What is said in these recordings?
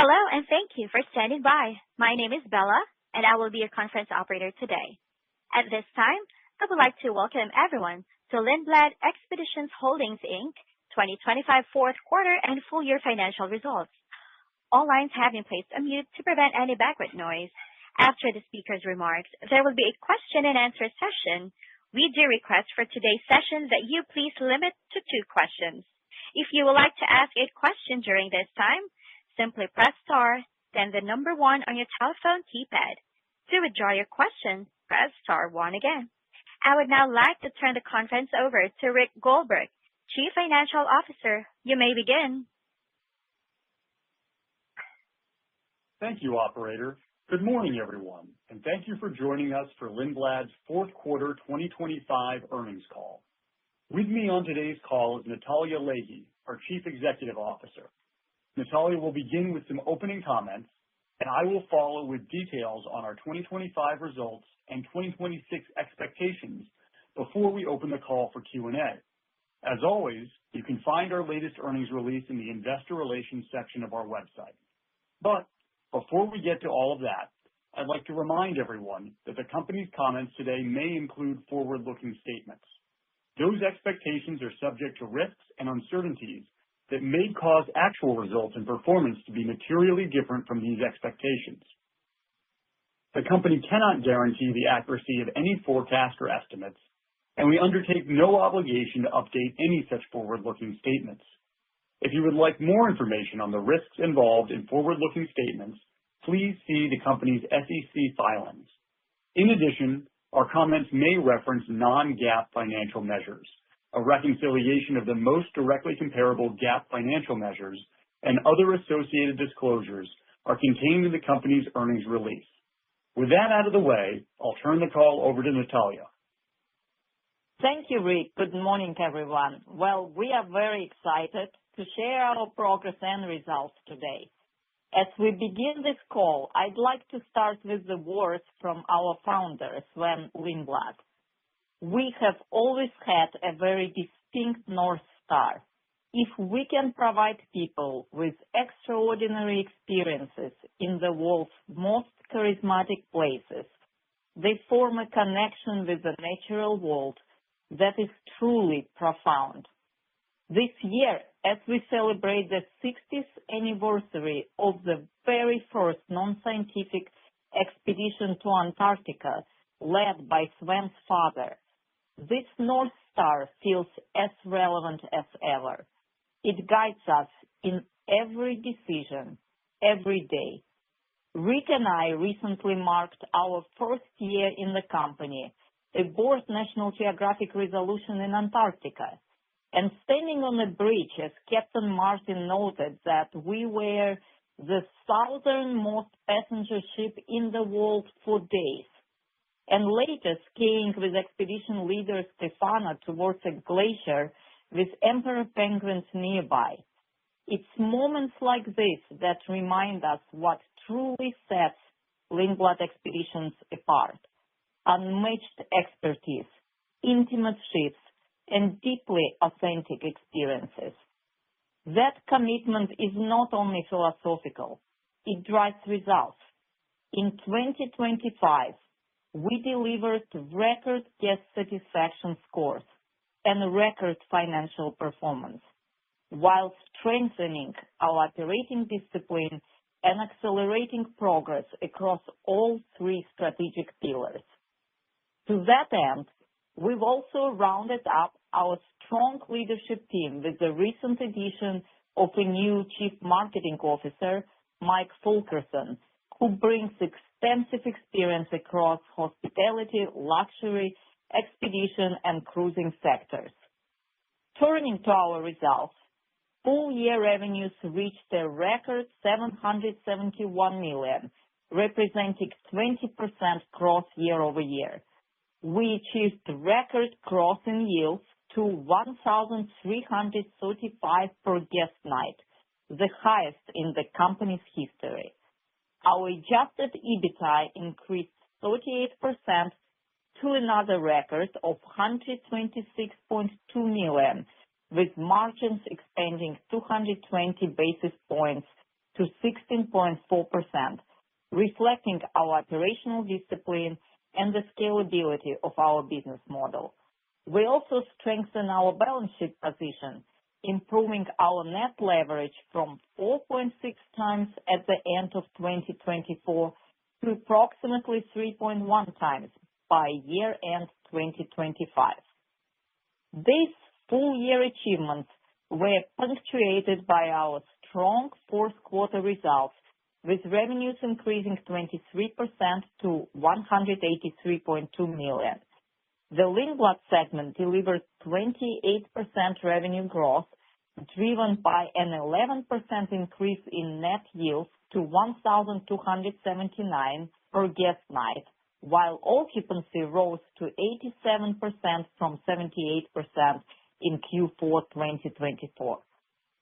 Hello, and thank you for standing by. My name is Bella, and I will be your conference operator today. At this time, I would like to welcome everyone to Lindblad Expeditions Holdings, Inc. 2025 fourth quarter and full year financial results. All lines have been placed on mute to prevent any background noise. After the speaker's remarks, there will be a question and answer session. We do request for today's session that you please limit to 2 questions. If you would like to ask a question during this time, simply press star, then the number 1 on your telephone keypad. To withdraw your question, press star 1 again. I would now like to turn the conference over to Rick Goldberg, Chief Financial Officer. You may begin. Thank you, operator. Good morning, everyone, and thank you for joining us for Lindblad's fourth quarter 2025 earnings call. With me on today's call is Natalya Leahy, our Chief Executive Officer. Natalya will begin with some opening comments, and I will follow with details on our 2025 results and 2026 expectations before we open the call for Q&A. As always, you can find our latest earnings release in the investor relations section of our website. But before we get to all of that, I'd like to remind everyone that the company's comments today may include forward-looking statements. Those expectations are subject to risks and uncertainties that may cause actual results and performance to be materially different from these expectations. The company cannot guarantee the accuracy of any forecast or estimates, and we undertake no obligation to update any such forward-looking statements. If you would like more information on the risks involved in forward-looking statements, please see the company's SEC filings. In addition, our comments may reference non-GAAP financial measures. A reconciliation of the most directly comparable GAAP financial measures and other associated disclosures are contained in the company's earnings release. With that out of the way, I'll turn the call over to Natalya. Thank you, Rick. Good morning, everyone. Well, we are very excited to share our progress and results today. As we begin this call, I'd like to start with the words from our founder, Sven Lindblad. We have always had a very distinct North Star. If we can provide people with extraordinary experiences in the world's most charismatic places, they form a connection with the natural world that is truly profound. This year, as we celebrate the 60th anniversary of the very first non-scientific expedition to Antarctica led by Sven's father, this North Star feels as relevant as ever. It guides us in every decision, every day. Rick and I recently marked our first year in the company aboard National Geographic Resolution in Antarctica. And standing on the bridge, as Captain Martin noted that we were the southernmost passenger ship in the world for days. And later skiing with expedition leader Stefana towards a glacier with emperor penguins nearby. It's moments like this that remind us what truly sets Lindblad Expeditions apart. Unmatched expertise, intimate ships, and deeply authentic experiences. That commitment is not only philosophical, it drives results. In 2025, we delivered record guest satisfaction scores and record financial performance, while strengthening our operating discipline and accelerating progress across all 3 strategic pillars. To that end, we've also rounded up our strong leadership team with the recent addition of a new Chief Marketing Officer, Mike Fulkerson, who brings extensive experience across hospitality, luxury, expedition, and cruising sectors. Turning to our results, full-year revenues reached a record $771 million, representing 20% growth year-over-year. We achieved record crossing yields to $1,335 per guest night, the highest in the company's history. Our adjusted EBITDA increased 38% to another record of $126.2 million, with margins expanding 220 basis points to 16.4%, reflecting our operational discipline and the scalability of our business model. We also strengthen our balance sheet position, improving our net leverage from 4.6 times at the end of 2024 to approximately 3.1 times by year-end 2025. These full-year achievements were punctuated by our strong fourth quarter results, with revenues increasing 23% to $183.2 million. The Lindblad segment delivered 28% revenue growth, driven by an 11% increase in net yields to $1,279 per guest night, while occupancy rose to 87% from 78% in Q4 2024.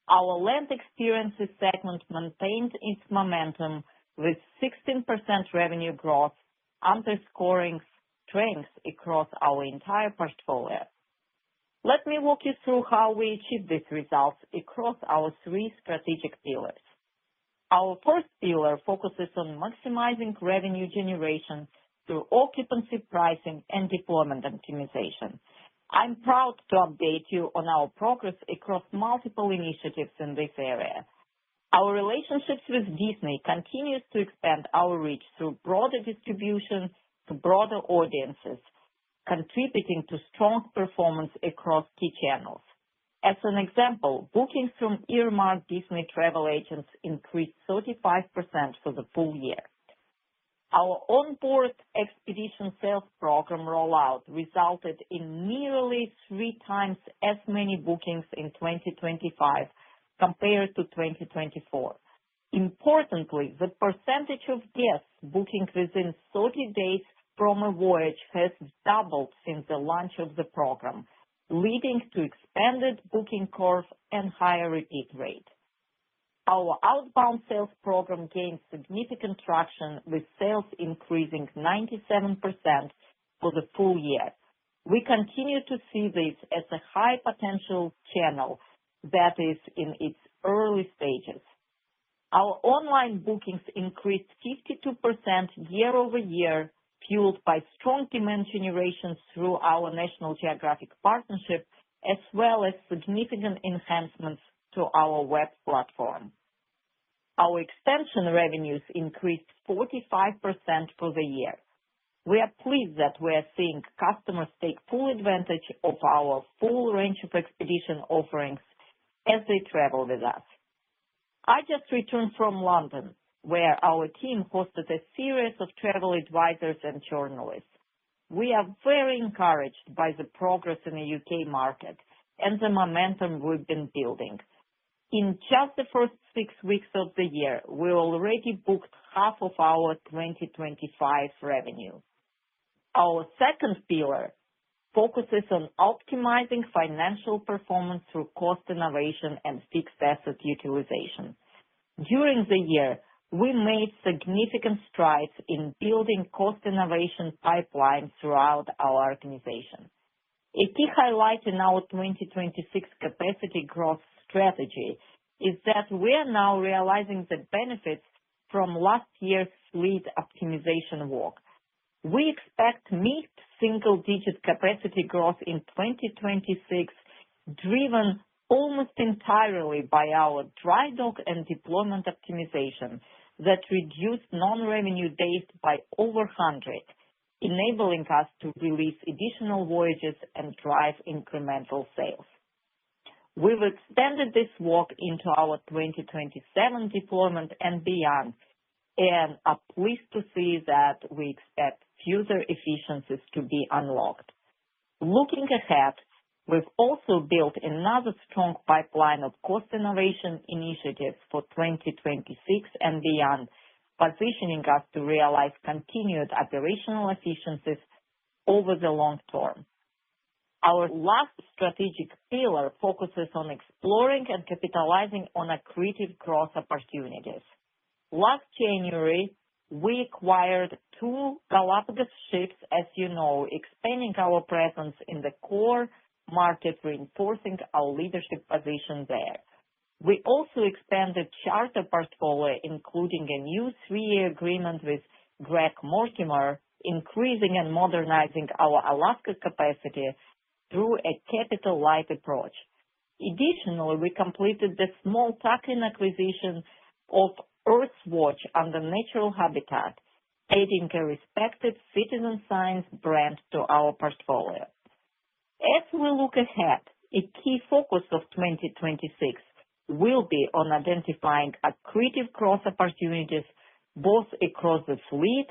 Our land experiences segment maintained its momentum with 16% revenue growth, underscoring strength across our entire portfolio. Let me walk you through how we achieved these results across our three strategic pillars. Our first pillar focuses on maximizing revenue generation through occupancy pricing and deployment optimization. I'm proud to update you on our progress across multiple initiatives in this area. Our relationships with Disney continues to expand our reach through broader distribution to broader audiences, contributing to strong performance across key channels. As an example, bookings from earmarked Disney travel agents increased 35% for the full year. Our onboard expedition sales program rollout resulted in nearly 3 times as many bookings in 2025 compared to 2024. Importantly, the percentage of guests booking within 30 days from a voyage has doubled since the launch of the program, leading to expanded booking curve and higher repeat rate. Our outbound sales program gained significant traction, with sales increasing 97% for the full year. We continue to see this as a high-potential channel that is in its early stages. Our online bookings increased 52% year-over-year, fueled by strong demand generation through our National Geographic partnership, as well as significant enhancements to our web platform. Our extension revenues increased 45% for the year. We are pleased that we are seeing customers take full advantage of our full range of expedition offerings as they travel with us. I just returned from London, where our team hosted a series of travel advisors and journalists. We are very encouraged by the progress in the UK market and the momentum we've been building. In just the first 6 weeks of the year, we already booked half of our 2025 revenue. Our second pillar focuses on optimizing financial performance through cost innovation and fixed asset utilization. During the year, we made significant strides in building cost innovation pipeline throughout our organization. A key highlight in our 2026 capacity growth strategy is that we are now realizing the benefits from last year's fleet optimization work. We expect mid-single-digit capacity growth in 2026, driven almost entirely by our dry dock and deployment optimization that reduced non-revenue days by over 100, enabling us to release additional voyages and drive incremental sales. We've extended this work into our 2027 deployment and beyond, and are pleased to see that we expect further efficiencies to be unlocked. Looking ahead, we've also built another strong pipeline of cost innovation initiatives for 2026 and beyond, positioning us to realize continued operational efficiencies over the long term. Our last strategic pillar focuses on exploring and capitalizing on accretive growth opportunities. Last January, we acquired 2 Galapagos ships, as you know, expanding our presence in the core market, reinforcing our leadership position there. We also expanded charter portfolio, including a new 3-year agreement with Greg Mortimer, increasing and modernizing our Alaska capacity through a capital-light approach. Additionally, we completed the small tuck-in acquisition of Earthwatch under Natural Habitat, adding a respected citizen science brand to our portfolio. As we look ahead, a key focus of 2026 will be on identifying accretive growth opportunities both across the fleet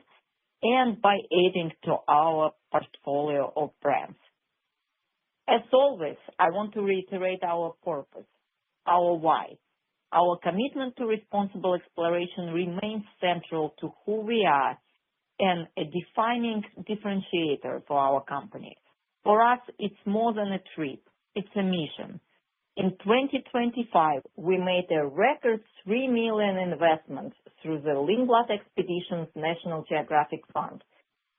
and by adding to our portfolio of brands. As always, I want to reiterate our purpose, our why. Our commitment to responsible exploration remains central to who we are and a defining differentiator for our company. For us, it's more than a trip. It's a mission. In 2025, we made a record $3 million investment through the Lindblad Expeditions National Geographic Fund,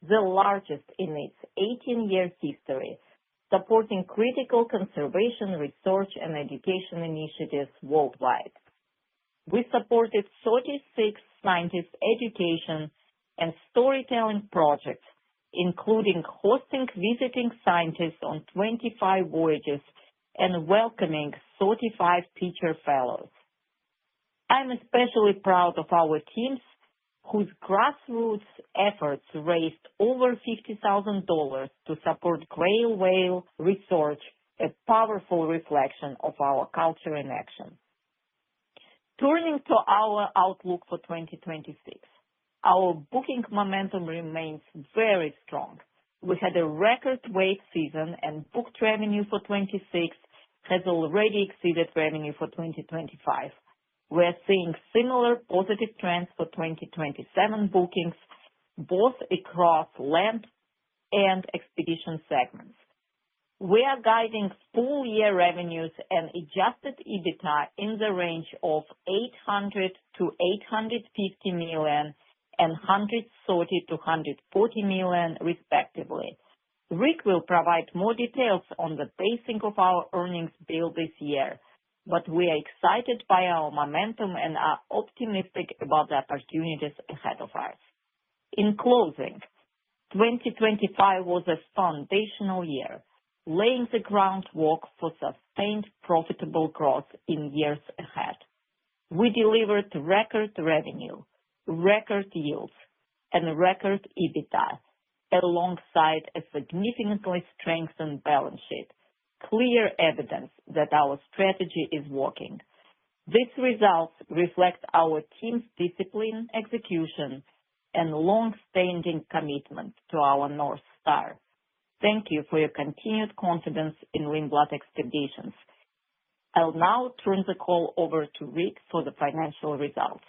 the largest in its 18-year history, supporting critical conservation, research, and education initiatives worldwide. We supported 36 scientist education and storytelling projects, including hosting visiting scientists on 25 voyages and welcoming 35 teacher fellows. I'm especially proud of our teams whose grassroots efforts raised over $50,000 to support gray whale research, a powerful reflection of our culture in action. Turning to our outlook for 2026, our booking momentum remains very strong. We had a record wave season, and booked revenue for 26 has already exceeded revenue for 2025. We are seeing similar positive trends for 2027 bookings, both across land and expedition segments. We are guiding full-year revenues and adjusted EBITDA in the range of $800 to $850 million and $130 to $140 million, respectively. Rick will provide more details on the pacing of our earnings build this year, but we are excited by our momentum and are optimistic about the opportunities ahead of us. In closing, 2025 was a foundational year, laying the groundwork for sustained profitable growth in years ahead. We delivered record revenue, record yields, and record EBITDA, alongside a significantly strengthened balance sheet, clear evidence that our strategy is working. These results reflect our team's discipline, execution, and long-standing commitment to our North Star. Thank you for your continued confidence in Lindblad Expeditions. I'll now turn the call over to Rick for the financial results.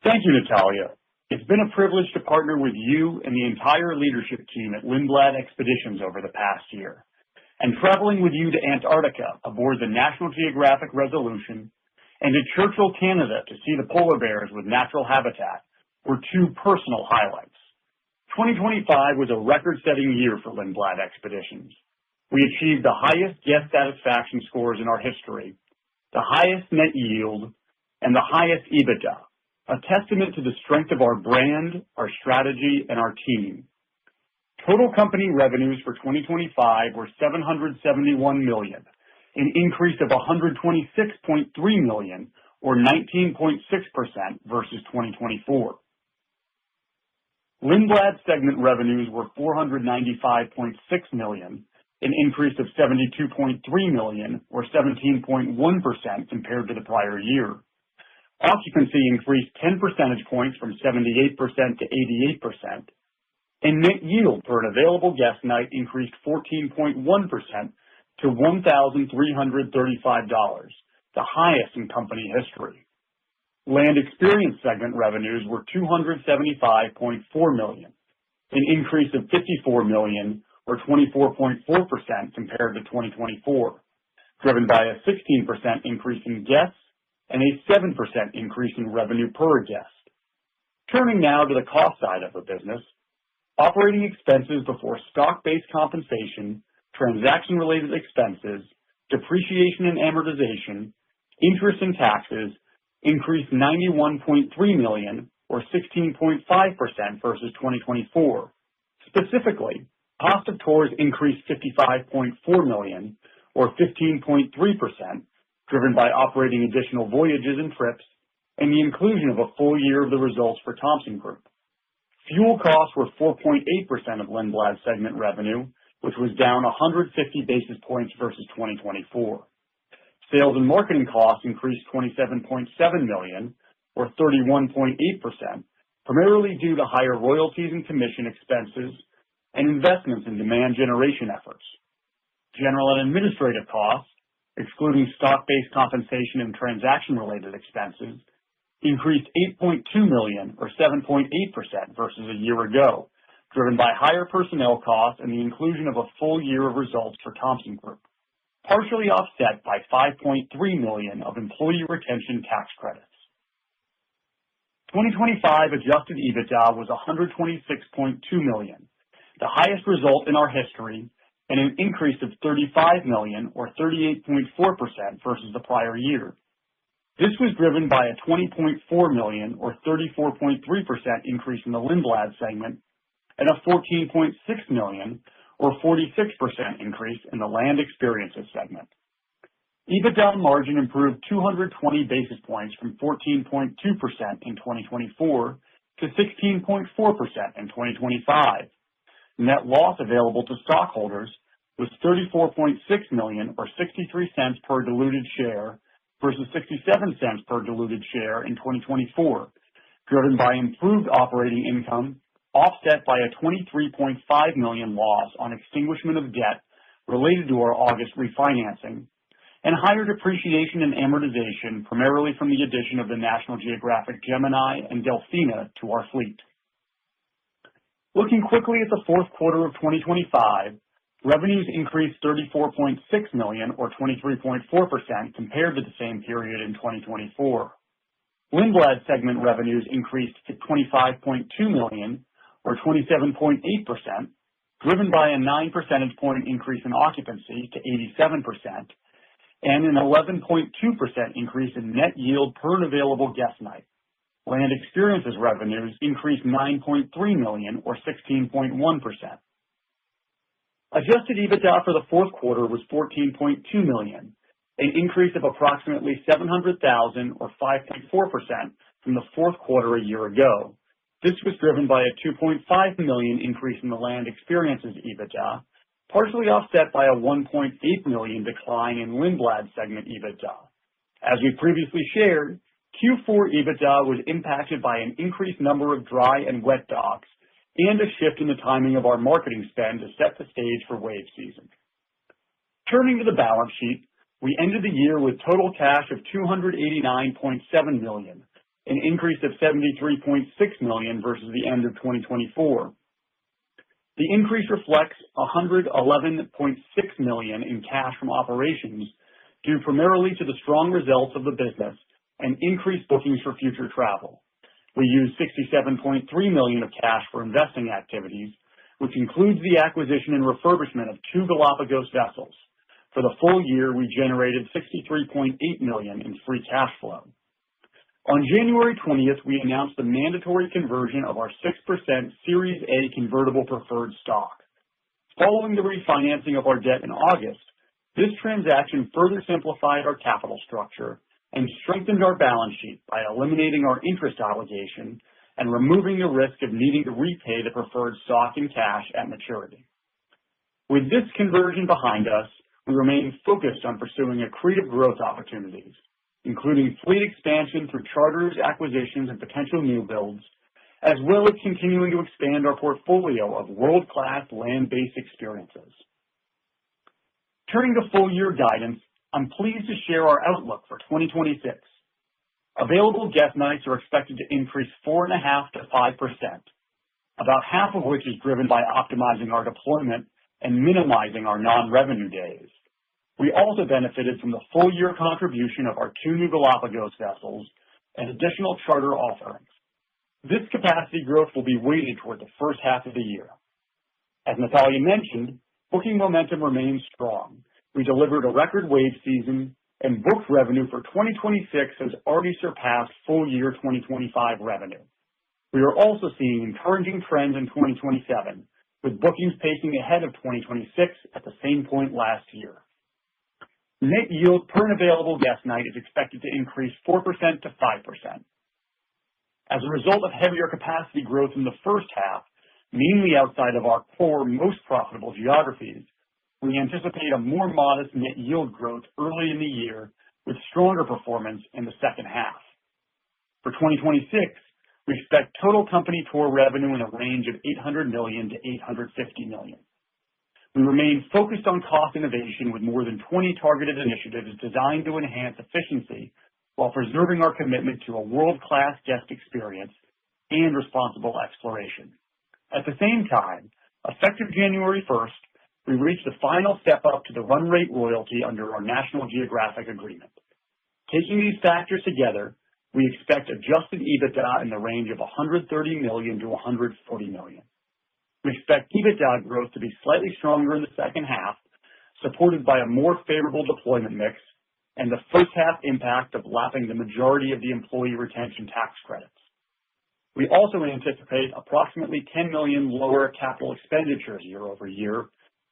Thank you, Natalia. It's been a privilege to partner with you and the entire leadership team at Lindblad Expeditions over the past year. And traveling with you to Antarctica aboard the National Geographic Resolution and to Churchill, Canada to see the polar bears with Natural Habitat were two personal highlights. 2025 was a record-setting year for Lindblad Expeditions. We achieved the highest guest satisfaction scores in our history, the highest net yield, and the highest EBITDA, a testament to the strength of our brand, our strategy, and our team. Total company revenues for 2025 were $771 million, an increase of $126.3 million, or 19.6% versus 2024. Lindblad segment revenues were $495.6 million, an increase of $72.3 million, or 17.1% compared to the prior year. Occupancy increased 10 percentage points from 78% to 88%, and net yield per an available guest night increased 14.1% to $1,335, the highest in company history. Land experience segment revenues were $275.4 million, an increase of $54 million, or 24.4% compared to 2024, driven by a 16% increase in guests and a 7% increase in revenue per guest. Turning now to the cost side of the business, operating expenses before stock-based compensation, transaction-related expenses, depreciation and amortization, interest and taxes increased $91.3 million, or 16.5% versus 2024. Specifically, cost of tours increased $55.4 million, or 15.3%, driven by operating additional voyages and trips and the inclusion of a full year of the results for Thomson Group. Fuel costs were 4.8% of Lindblad segment revenue, which was down 150 basis points versus 2024. Sales and marketing costs increased $27.7 million, or 31.8%, primarily due to higher royalties and commission expenses and investments in demand generation efforts. General and administrative costs, excluding stock-based compensation and transaction-related expenses, increased $8.2 million, or 7.8% versus a year ago, driven by higher personnel costs and the inclusion of a full year of results for Thomson Group, partially offset by $5.3 million of employee retention tax credits. 2025 adjusted EBITDA was $126.2 million, the highest result in our history, and an increase of $35 million, or 38.4% versus the prior year. This was driven by a $20.4 million, or 34.3% increase in the Lindblad segment, and a $14.6 million, or 46% increase in the Land Experiences segment. EBITDA margin improved 220 basis points from 14.2% in 2024 to 16.4% in 2025. Net loss available to stockholders was $34.6 million, or 63 cents per diluted share, versus 67 cents per diluted share in 2024, driven by improved operating income, offset by a $23.5 million loss on extinguishment of debt related to our August refinancing, and higher depreciation and amortization, primarily from the addition of the National Geographic Gemini and Delfina to our fleet. Looking quickly at the fourth quarter of 2025, revenues increased $34.6 million, or 23.4%, compared to the same period in 2024. Lindblad segment revenues increased to $25.2 million, or 27.8%, driven by a 9 percentage point increase in occupancy to 87%, and an 11.2% increase in net yield per available guest night. Land Experiences revenues increased $9.3 million, or 16.1%. Adjusted EBITDA for the fourth quarter was $14.2 million, an increase of approximately $700,000, or 5.4%, from the fourth quarter a year ago. This was driven by a $2.5 million increase in the Land Experiences EBITDA, partially offset by a $1.8 million decline in Lindblad segment EBITDA. As we previously shared, Q4 EBITDA was impacted by an increased number of dry and wet docks and a shift in the timing of our marketing spend to set the stage for wave season. Turning to the balance sheet, we ended the year with total cash of $289.7 million, an increase of $73.6 million versus the end of 2024. The increase reflects $111.6 million in cash from operations, due primarily to the strong results of the business and increased bookings for future travel. We used $67.3 million of cash for investing activities, which includes the acquisition and refurbishment of 2 Galapagos vessels. For the full year, we generated $63.8 million in free cash flow. On January 20th, we announced the mandatory conversion of our 6% Series A convertible preferred stock. Following the refinancing of our debt in August, this transaction further simplified our capital structure and strengthened our balance sheet by eliminating our interest obligation and removing the risk of needing to repay the preferred stock in cash at maturity. With this conversion behind us, we remain focused on pursuing accretive growth opportunities, including fleet expansion through charters, acquisitions, and potential new builds, as well as continuing to expand our portfolio of world-class land-based experiences. Turning to full-year guidance, I'm pleased to share our outlook for 2026. Available guest nights are expected to increase 4.5% to 5%, about half of which is driven by optimizing our deployment and minimizing our non-revenue days. We also benefited from the full-year contribution of our 2 new Galapagos vessels and additional charter offerings. This capacity growth will be weighted toward the first half of the year. As Natalia mentioned, booking momentum remains strong, We delivered a record wave season, and booked revenue for 2026 has already surpassed full year 2025 revenue. We are also seeing encouraging trends in 2027, with bookings pacing ahead of 2026 at the same point last year. Net yield per an available guest night is expected to increase 4% to 5%. As a result of heavier capacity growth in the first half, mainly outside of our core most profitable geographies, we anticipate a more modest net yield growth early in the year with stronger performance in the second half. For 2026, we expect total company tour revenue in a range of $800 million to $850 million. We remain focused on cost innovation with more than 20 targeted initiatives designed to enhance efficiency while preserving our commitment to a world-class guest experience and responsible exploration. At the same time, effective January 1st, we reached the final step up to the run rate royalty under our National Geographic agreement. Taking these factors together, we expect adjusted EBITDA in the range of $130 million to $140 million. We expect EBITDA growth to be slightly stronger in the second half, supported by a more favorable deployment mix and the first half impact of lapping the majority of the employee retention tax credits. We also anticipate approximately $10 million lower capital expenditures year over year,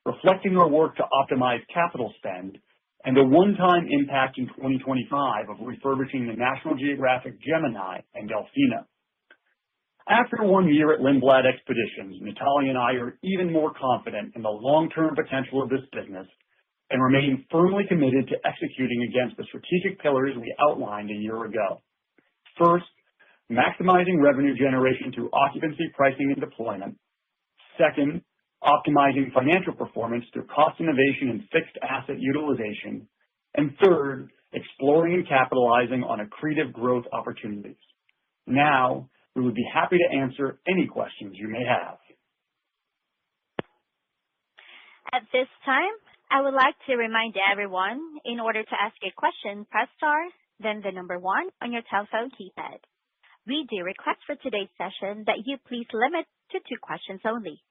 reflecting our work to optimize capital spend and a one-time impact in 2025 of refurbishing the National Geographic Gemini and Delfina. After 1 year at Lindblad Expeditions, Natalia and I are even more confident in the long-term potential of this business and remain firmly committed to executing against the strategic pillars we outlined a year ago. First, maximizing revenue generation through occupancy, pricing, and deployment. Second, optimizing financial performance through cost innovation and fixed asset utilization. And third, exploring and capitalizing on accretive growth opportunities. Now, we would be happy to answer any questions you may have. At this time, I would like to remind everyone, in order to ask a question, press star, then the number 1 on your telephone keypad. We do request for today's session that you please limit to 2 questions only.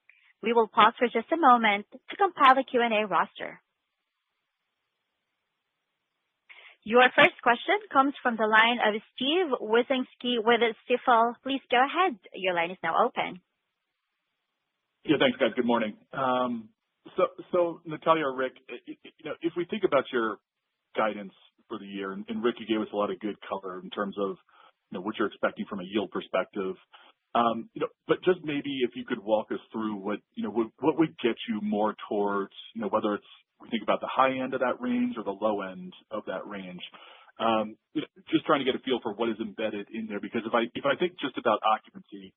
We will pause for just a moment to compile the Q&A roster. Your first question comes from the line of Steve Wieczynski with Stifel. Please go ahead. Your line is now open. Yeah, thanks, guys. Good morning. So Natalia or Rick, if we think about your guidance for the year, and Rick, you gave us a lot of good color in terms of what you're expecting from a yield perspective. But just maybe if you could walk us through what would get you more towards, whether it's we think about the high end of that range or the low end of that range. Just trying to get a feel for what is embedded in there, because if I think just about occupancy,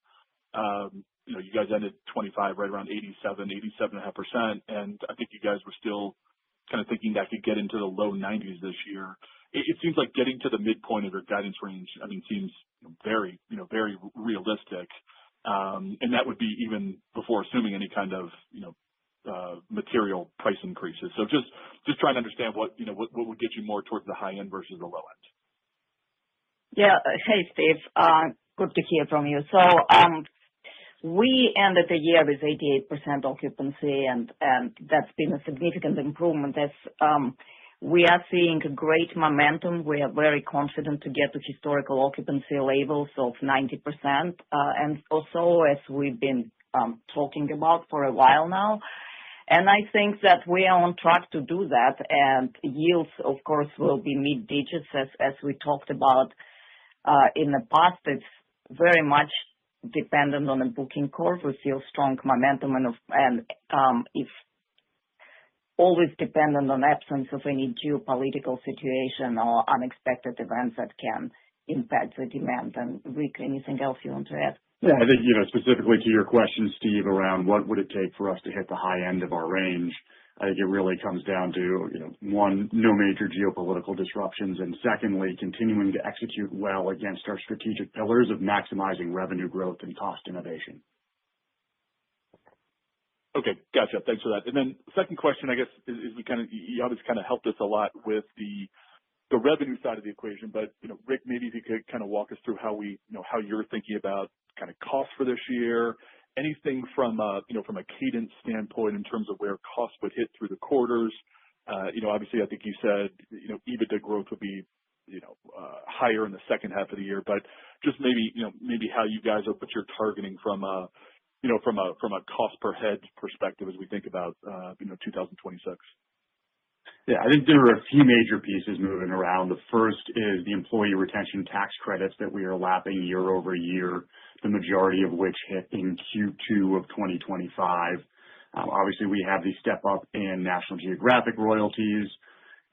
you guys ended 25 right around 87.5%, and I think you guys were still kind of thinking that could get into the low 90s this year. It seems like getting to the midpoint of your guidance range, seems very, very realistic. And that would be even before assuming any kind of, material price increases. So just trying to understand what would get you more towards the high end versus the low end. Yeah. Hey, Steve. Good to hear from you. So, we ended the year with 88% occupancy, and that's been a significant improvement. As we are seeing great momentum, we are very confident to get to historical occupancy levels of 90%, and also as we've been talking about for a while now. And I think that we are on track to do that, and yields, of course, will be mid-digits as we talked about in the past. It's very much dependent on the booking curve. We feel strong momentum, and if always dependent on absence of any geopolitical situation or unexpected events that can impact the demand. And Rick, anything else you want to add? Yeah, I think, specifically to your question, Steve, around what would it take for us to hit the high end of our range, I think it really comes down to, one, no major geopolitical disruptions, and secondly, continuing to execute well against our strategic pillars of maximizing revenue growth and cost innovation. Okay, gotcha. Thanks for that. And then second question, I guess, is you obviously kind of helped us a lot with the revenue side of the equation, but, Rick, maybe if you could kind of walk us through how you're thinking about kind of costs for this year, anything from a cadence standpoint in terms of where costs would hit through the quarters, Obviously, I think you said, EBITDA growth would be, higher in the second half of the year, but just maybe how you guys are, what you're targeting from a, from a cost per head perspective as we think about, 2026. Yeah, I think there are a few major pieces moving around. The first is the employee retention tax credits that we are lapping year over year, the majority of which hit in Q2 of 2025. Obviously, we have the step up in National Geographic royalties,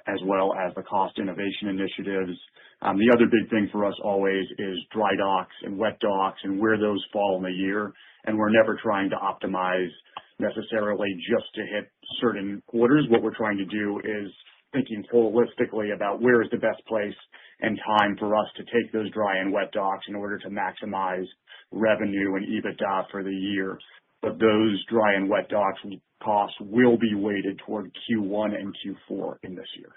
as well as the cost innovation initiatives. The other big thing for us always is dry docks and wet docks and where those fall in the year. And we're never trying to optimize necessarily just to hit certain quarters. What we're trying to do is thinking holistically about where is the best place and time for us to take those dry and wet docks in order to maximize revenue and EBITDA for the year. But those dry and wet docks costs will be weighted toward Q1 and Q4 in this year.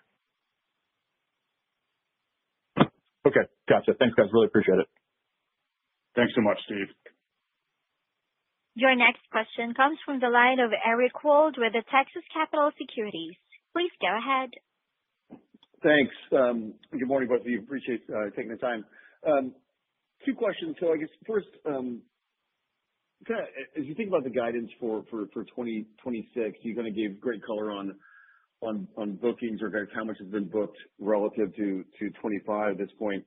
Okay, gotcha. Thanks, guys. Really appreciate it. Thanks so much, Steve. Your next question comes from the line of Eric Wold with the Texas Capital Securities. Please go ahead. Thanks. Good morning, both of you. Appreciate taking the time. Two questions. So I guess first, as you think about the guidance for 2026, you kind of gave great color on bookings or how much has been booked relative to 25 at this point.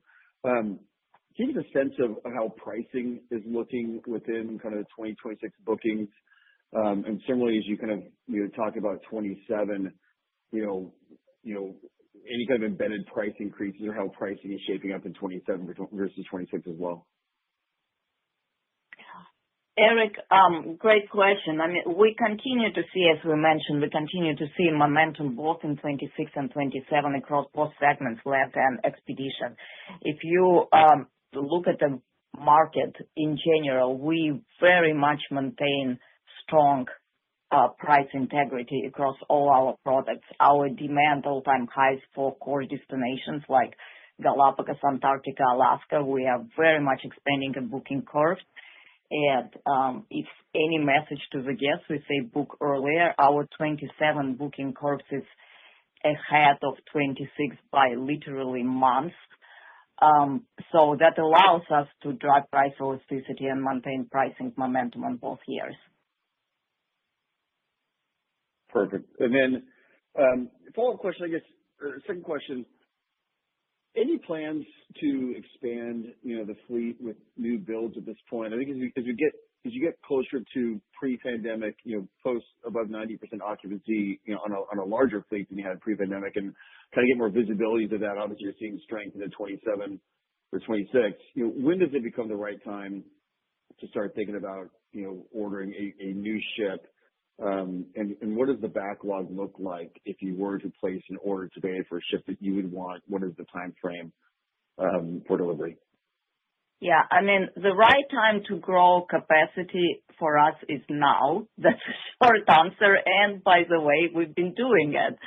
Give us a sense of how pricing is looking within kind of the 2026 bookings. And similarly, as you kind of talk about 27, any kind of embedded price increases or how pricing is shaping up in 27 versus 26 as well. Eric, great question. I mean, we continue to see, as we mentioned, momentum both in 26 and 27 across both segments, land and expedition. If you look at the market in general, we very much maintain strong price integrity across all our products. Our demand all-time highs for core destinations like Galapagos, Antarctica, Alaska, we are very much expanding the booking curve. And if any message to the guests, we say book earlier, our 27 booking curves is ahead of 26 by literally months. So that allows us to drive price elasticity and maintain pricing momentum on both years. Perfect. And then follow-up question, I guess, second question. Any plans to expand, the fleet with new builds at this point? I think as you get closer to pre-pandemic, post above 90% occupancy, on a larger fleet than you had pre-pandemic, and kind of get more visibility to that. Obviously, you're seeing strength in the 27 or 26. When does it become the right time to start thinking about, ordering a new ship? And what does the backlog look like if you were to place an order today for a ship that you would want? What is the time frame for delivery? Yeah, I mean, the right time to grow capacity for us is now. That's a short answer. And by the way, we've been doing it.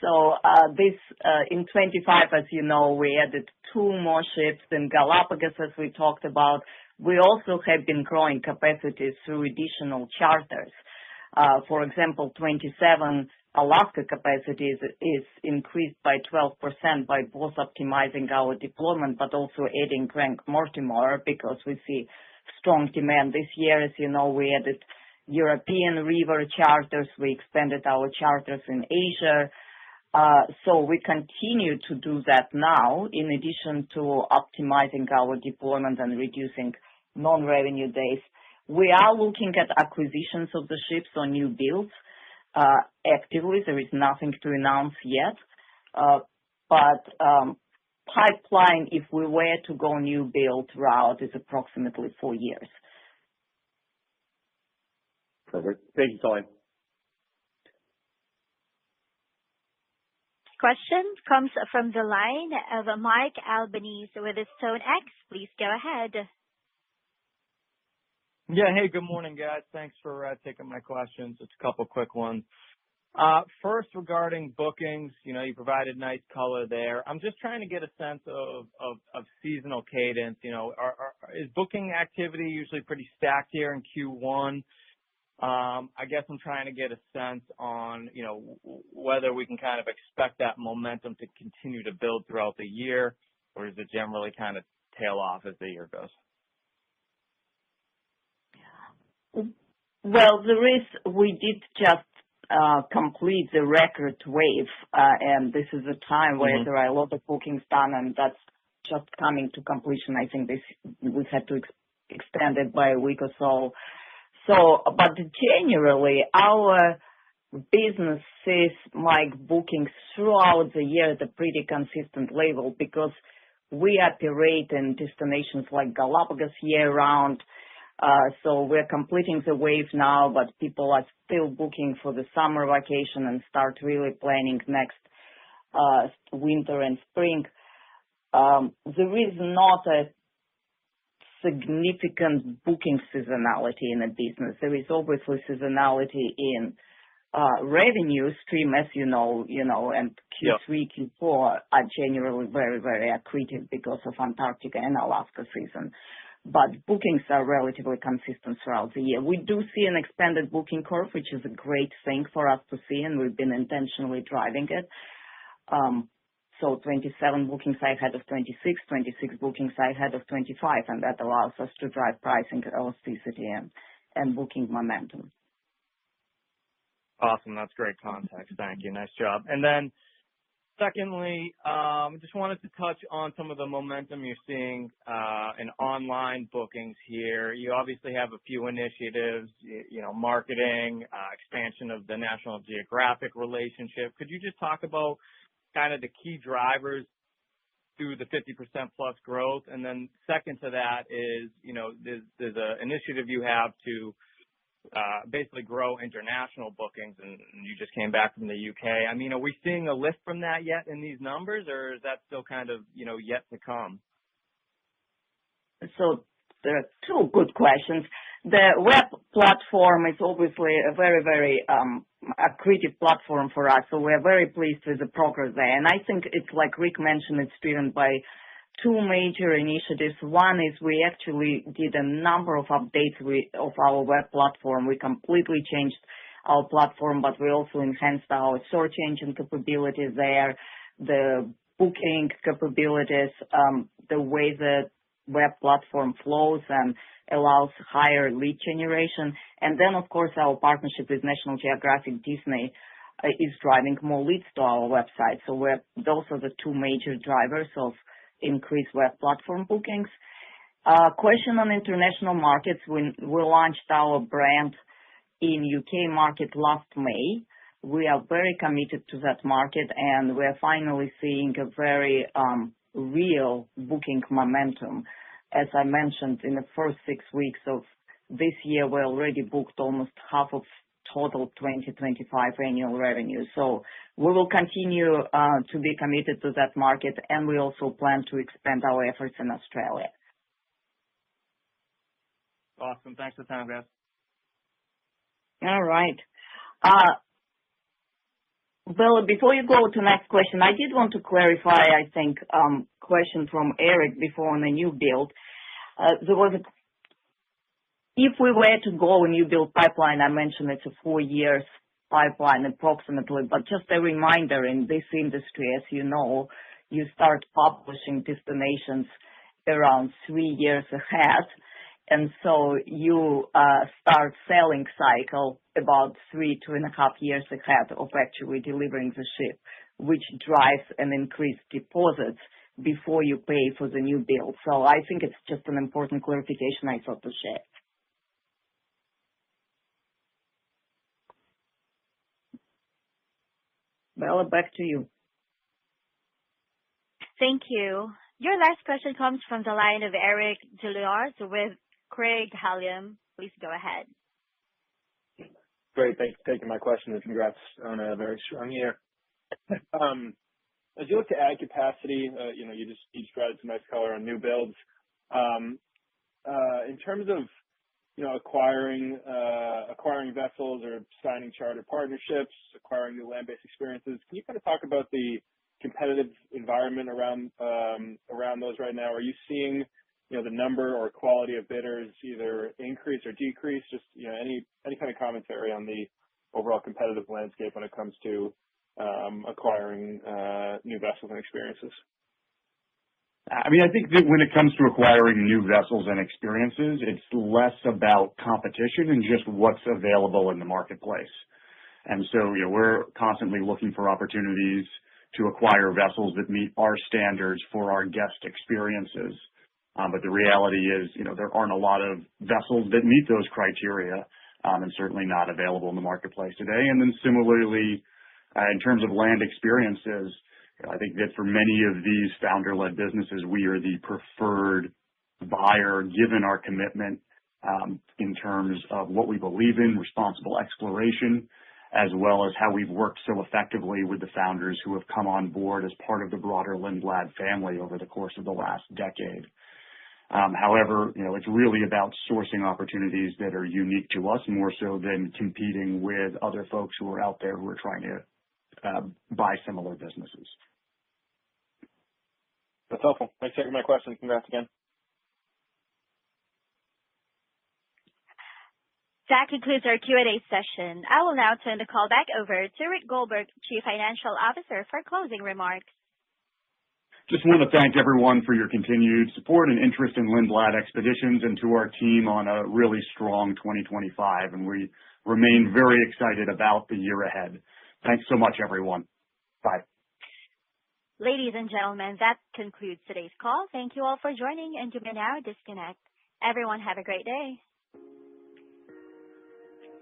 So in 25, as you know, we added 2 more ships in Galapagos, as we talked about. We also have been growing capacity through additional charters. For example, 27 Alaska capacity is increased by 12% by both optimizing our deployment, but also adding Crank Mortimer because we see strong demand this year. As you know, we added European river charters. We expanded our charters in Asia. So we continue to do that now, in addition to optimizing our deployment and reducing non-revenue days. We are looking at acquisitions of the ships or new builds actively. There is nothing to announce yet. But pipeline, if we were to go new build route, is approximately 4 years. Perfect. Thank you, Colleen. Question comes from the line of Mike Albanese with StoneX. Please go ahead. Yeah, hey, good morning, guys. Thanks for taking my questions. It's a couple quick ones. First, regarding bookings, you provided nice color there. I'm just trying to get a sense of seasonal cadence. Is booking activity usually pretty stacked here in Q1? I guess I'm trying to get a sense on, whether we can kind of expect that momentum to continue to build throughout the year, or does it generally kind of tail off as the year goes? Well, we did just complete the record wave, and this is a time where there are a lot of bookings done, and that's just coming to completion. I think we had to extend it by a week or so. But generally, our business sees bookings throughout the year at a pretty consistent level because we operate in destinations like Galapagos year-round. So we're completing the wave now, but people are still booking for the summer vacation and start really planning next winter and spring. There is not a significant booking seasonality in a business. There is obviously seasonality in revenue stream, as you know, and Q3, Q4 are generally very, very accretive because of Antarctica and Alaska season. But bookings are relatively consistent throughout the year. We do see an expanded booking curve, which is a great thing for us to see, and we've been intentionally driving it. So 27 bookings ahead of 26, 26 bookings ahead of 25, and that allows us to drive pricing elasticity and booking momentum. Awesome. That's great context. Thank you. Nice job. And then secondly, just wanted to touch on some of the momentum you're seeing in online bookings here. You obviously have a few initiatives, marketing, expansion of the National Geographic relationship. Could you just talk about kind of the key drivers to the 50% plus growth? And then second to that is, there's an initiative you have to basically grow international bookings, and you just came back from the UK. I mean, are we seeing a lift from that yet in these numbers, or is that still kind of, yet to come? So there are two good questions. The web platform is obviously a very, very accretive platform for us, so we're very pleased with the progress there. And I think it's like Rick mentioned, it's driven by two major initiatives. One is we actually did a number of updates of our web platform. We completely changed our platform, but we also enhanced our search engine capabilities there, the booking capabilities, the way the web platform flows and allows higher lead generation. And then, of course, our partnership with National Geographic Disney is driving more leads to our website. So those are the two major drivers of increased web platform bookings. Question on international markets. We launched our brand in UK market last May. We are very committed to that market, and we're finally seeing a very real booking momentum. As I mentioned, in the first 6 weeks of this year, we already booked almost half of total 2025 annual revenue. So we will continue to be committed to that market, and we also plan to expand our efforts in Australia. Awesome. Thanks for the time, guys. All right. Well, before you go to the next question, I did want to clarify, I think, question from Eric before on the new build. If we were to go a new build pipeline, I mentioned it's a 4 years pipeline approximately, but just a reminder, in this industry, as you know, you start publishing destinations around 3 years ahead. And so you start selling cycle about 2.5 years ahead of actually delivering the ship, which drives an increased deposits before you pay for the new build. So I think it's just an important clarification I thought to share. Bella, back to you. Thank you. Your last question comes from the line of Eric Deluars with Craig-Hallum. Please go ahead. Great. Thanks for taking my question, and congrats on a very strong year. As you look to add capacity, you just provided some nice color on new builds. In terms of acquiring vessels or signing charter partnerships, acquiring new land-based experiences, can you kind of talk about the competitive environment around those right now? Are you seeing the number or quality of bidders either increase or decrease? Just, any kind of commentary on the overall competitive landscape when it comes to acquiring new vessels and experiences. I mean, I think that when it comes to acquiring new vessels and experiences, it's less about competition and just what's available in the marketplace. And so, we're constantly looking for opportunities to acquire vessels that meet our standards for our guest experiences. But the reality is, there aren't a lot of vessels that meet those criteria, and certainly not available in the marketplace today. And then similarly, in terms of land experiences, I think that for many of these founder-led businesses, we are the preferred buyer given our commitment in terms of what we believe in, responsible exploration, as well as how we've worked so effectively with the founders who have come on board as part of the broader Lindblad family over the course of the last decade. However, it's really about sourcing opportunities that are unique to us more so than competing with other folks who are out there who are trying to buy similar businesses. That's helpful. Thanks for taking my question. Congrats again. That concludes our Q&A session. I will now turn the call back over to Rick Goldberg, Chief Financial Officer, for closing remarks. Just want to thank everyone for your continued support and interest in Lindblad Expeditions and to our team on a really strong 2025. And we remain very excited about the year ahead. Thanks so much, everyone. Bye. Ladies and gentlemen, that concludes today's call. Thank you all for joining, and you may now disconnect. Everyone have a great day.